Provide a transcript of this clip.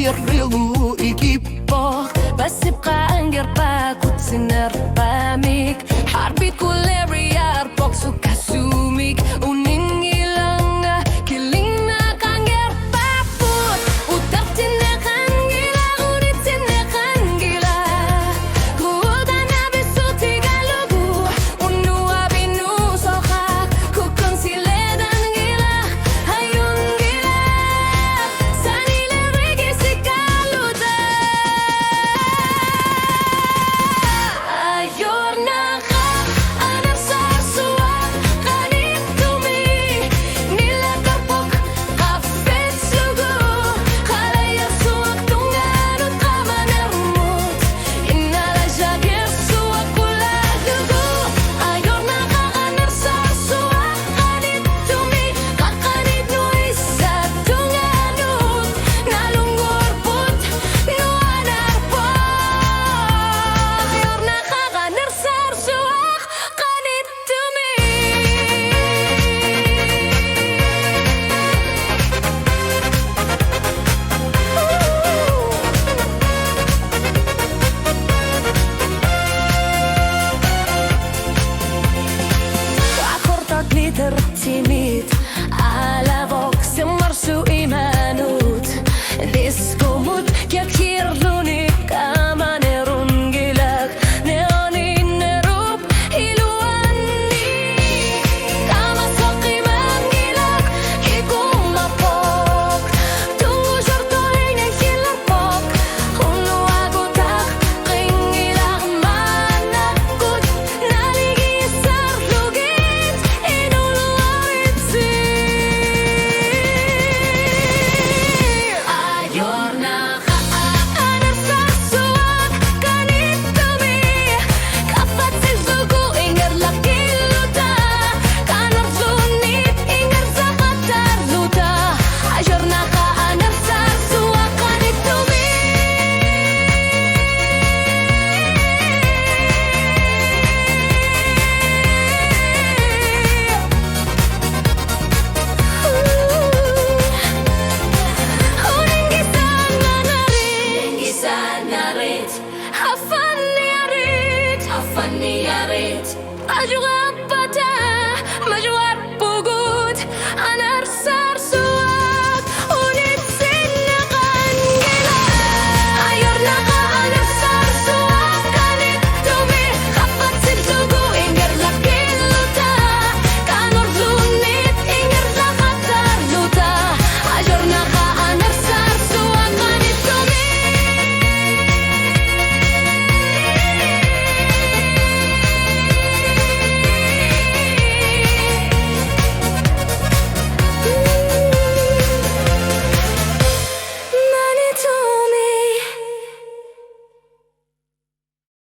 يرضوا يجيبك بس بقى انجربك وتسنر باميك حربي كل ريار بوكسو كاسوميك ونيني لانغا كلينا كانجر بابوت وترتنا كانجلا وريتنا كانجلا كودانا بسوتي قلبو ونوا بينو صخا كوكون سيلدان جلا هايون جلا ساني لريكي سيكالودا Timid alla vox marsu imanut disco mut yakirluni kamanerun gilak neoni nerup iluani kama soqi mangilak ikum mapok toujours toine hilapok hunu agutak qingilak manakut naligi sarlugit inul Afani arit, ajunga